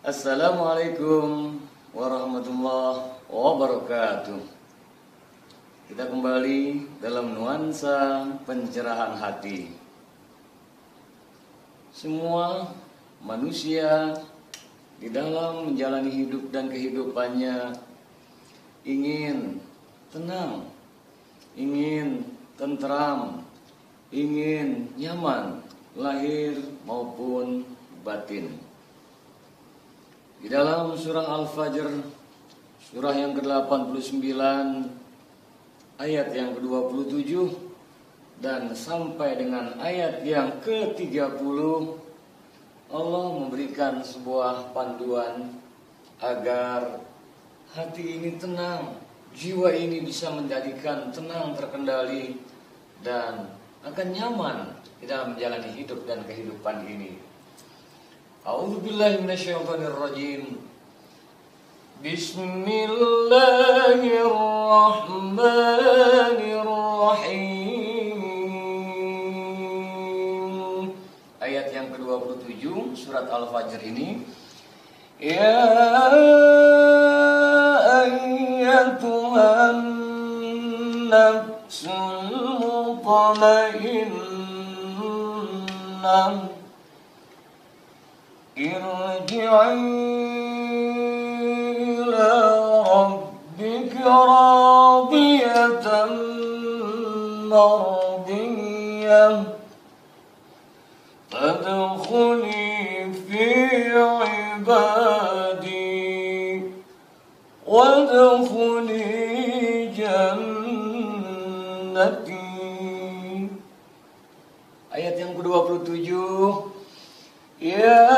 Assalamualaikum warahmatullahi wabarakatuh. Kita kembali dalam nuansa pencerahan hati. Semua manusia di dalam menjalani hidup dan kehidupannya ingin tenang, ingin tentram, ingin nyaman, lahir maupun batin. Di dalam surah Al-Fajr, surah yang ke-89, ayat yang ke-27 dan sampai dengan ayat yang ke-30, Allah memberikan sebuah panduan agar hati ini tenang, jiwa ini bisa menjadikan tenang, terkendali, dan akan nyaman di dalam menjalani hidup dan kehidupan ini. A'udzubillahi minasyaitonirrajim. Bismillahirrahmanirrahim. Ayat yang ke-27 surat Al-Fajr ini. Ya ayyatuhan nafsul mutmainnah irji'i ila rabbika radiyatan mardiyah fadkhuli fi ibadi wadkhuli jannati. Ayat yang ke-27. Ya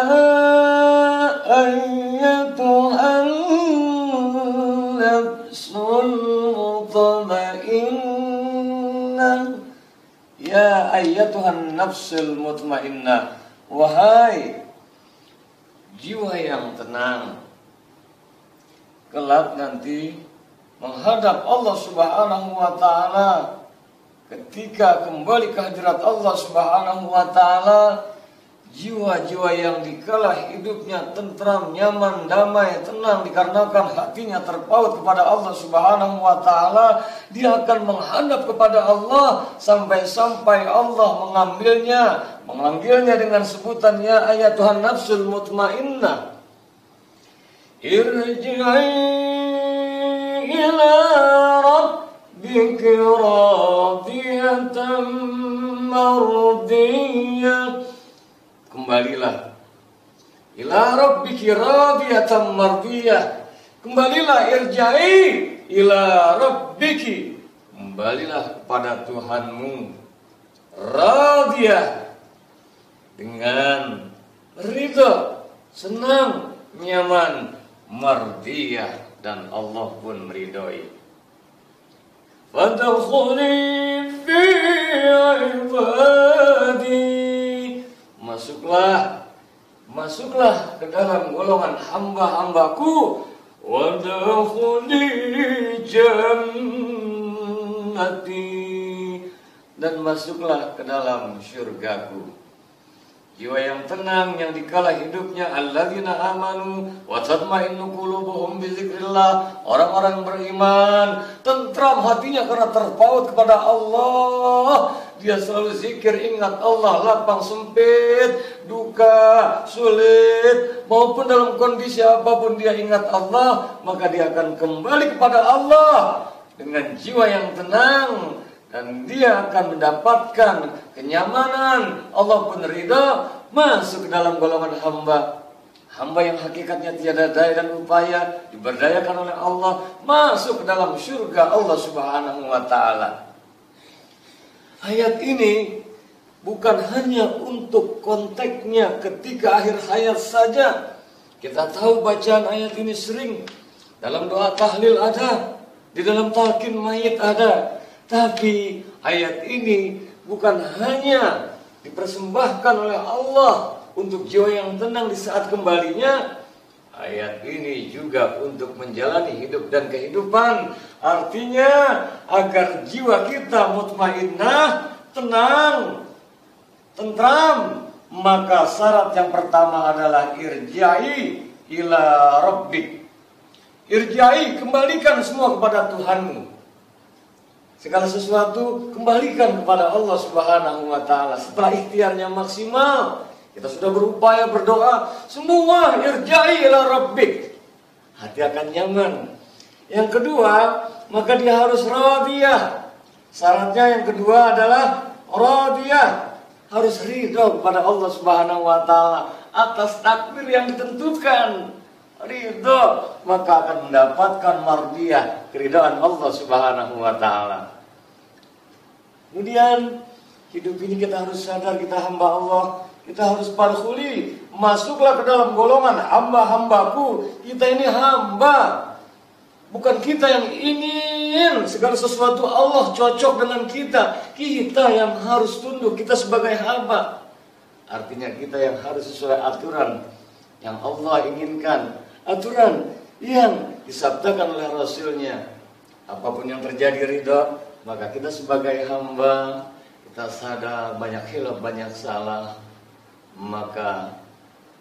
ayyatuhan nafsul mutmainnah. Ya ayyatuhan nafsul mutmainnah. Wahai jiwa yang tenang, kelak nanti menghadap Allah Subhanahu wa taala. Ketika kembali ke hadirat Allah Subhanahu wa taala, jiwa-jiwa yang dikala hidupnya tentram, nyaman, damai, tenang dikarenakan hatinya terpaut kepada Allah Subhanahu wa taala, dia akan menghadap kepada Allah sampai-sampai Allah memanggilnya dengan sebutan ya ayyatuhan nafsul mutmainnah. Irji'i ila rabbika radiyatan mardiyah. Kembalilah ila rabbiki radiyatan mardiyah. Kembalilah irja'i ila rabbiki. Kembalilah kepada Tuhanmu radiyah, dengan ridha, senang, nyaman, mardiyah, dan Allah pun meridhoi. Fadkhuli fi ibadi. Masuklah ke dalam golongan hamba-hambaku. Wadkhuli jannati. Dan masuklah ke dalam syurgaku. Jiwa yang tenang, yang dikala hidupnya alladzina amanu wa tatma'innu qulubuhum bi dzikrillah. Orang-orang beriman, tentram hatinya karena terpaut kepada Allah. Dia selalu zikir, ingat Allah, lapang sempit, duka, sulit, maupun dalam kondisi apapun dia ingat Allah, maka dia akan kembali kepada Allah dengan jiwa yang tenang. Dan dia akan mendapatkan kenyamanan, Allah pun ridha, masuk ke dalam golongan hamba. Hamba yang hakikatnya tiada daya dan upaya, diberdayakan oleh Allah, masuk ke dalam surga Allah Subhanahu wa ta'ala. Ayat ini bukan hanya untuk konteksnya ketika akhir hayat saja. Kita tahu bacaan ayat ini sering dalam doa tahlil ada, di dalam talqin mayit ada. Tapi ayat ini bukan hanya dipersembahkan oleh Allah untuk jiwa yang tenang di saat kembalinya. Ayat ini juga untuk menjalani hidup dan kehidupan. Artinya agar jiwa kita mutmainnah, tenang, tentram, maka syarat yang pertama adalah irja'i ila rabbik. Irja'i, kembalikan semua kepada Tuhanmu. Segala sesuatu kembalikan kepada Allah Subhanahu wa taala. Setelah ikhtiarnya maksimal, kita sudah berupaya berdoa, semua irja'i ila rabbik. Hati akan nyaman. Yang kedua, maka dia harus radiyah. Syaratnya yang kedua adalah radiyah. Harus ridho kepada Allah Subhanahu wa taala atas takdir yang ditentukan. Ridho, maka akan mendapatkan mardiyah, keridhaan Allah Subhanahu wa taala. Kemudian hidup ini kita harus sadar kita hamba Allah, kita harus parkhuli, masuklah ke dalam golongan hamba-hambaku. Kita ini hamba. Bukan kita yang ingin segala sesuatu Allah cocok dengan kita. Kita yang harus tunduk, kita sebagai hamba. Artinya kita yang harus sesuai aturan yang Allah inginkan, aturan yang disabdakan oleh Rasulnya. Apapun yang terjadi ridha, maka kita sebagai hamba, kita sadar banyak hilaf, banyak salah. Maka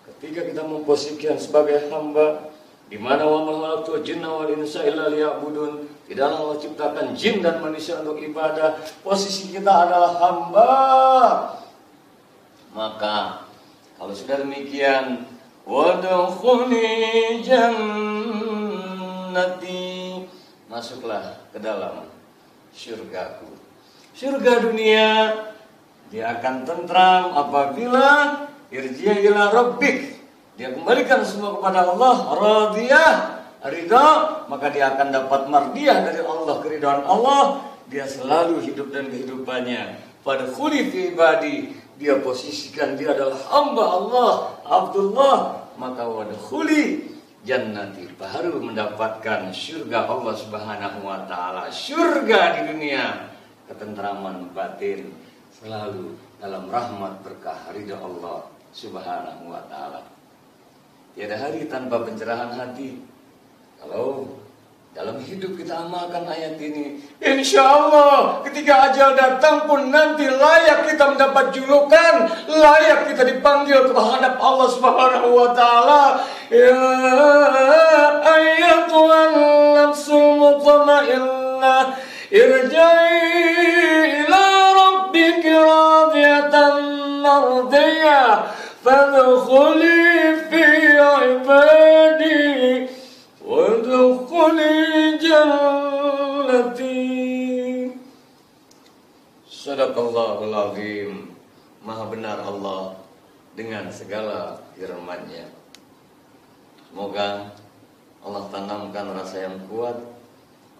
ketika kita memposisikan sebagai hamba, di mana wa ma khalaqtul jinna wal insa illa liya'budun, tidaklah Allah ciptakan jin dan manusia untuk ibadah. Posisi kita adalah hamba. Maka kalau sudah demikian, wadkhuli jannati, masuklah ke dalam syurgaku. Surga dunia dia akan tentram apabila irji' ila rabbik, dia kembalikan semua kepada Allah, radiyah, ridha, maka dia akan dapat mardiyah dari Allah, keridhaan Allah. Dia selalu hidup dan kehidupannya pada khuli fi ibadi, dia posisikan dia adalah hamba Allah, Abdullah, maka wadkhuli jannati, baru mendapatkan surga Allah Subhanahu wa taala. Surga di dunia, ketentraman batin, selalu dalam rahmat berkah ridha Allah Subhanahu wa taala. Tiada hari tanpa pencerahan hati. Kalau dalam hidup kita amalkan ayat ini, insya Allah ketika ajal datang pun nanti layak kita mendapat julukan, layak kita dipanggil ke hadap Allah Subhanahu wa taala. Ya ayyatuhan nafsul mutmainnah, irja'i ila rabbiki radiyatan mardiyah, fadkhuli fi ibadi wadkhuli jannati. Sadaqallahul azim. Maha benar Allah dengan segala firman-Nya. Semoga Allah tanamkan rasa yang kuat,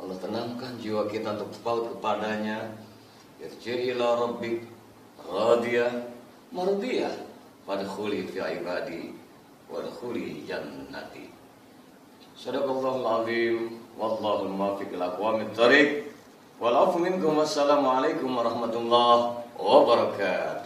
Allah tanamkan jiwa kita untuk taat kepadanya. Irji' ila rabbik radiyah mardiyah, fadkhuli fi ibadi wadkhuli jannati. Sadaqallahul azim, wallahu muwaffiq ila aqwamit thariq. Wal afu minkum, wassalamu alaikum warahmatullahi wabarakatuh.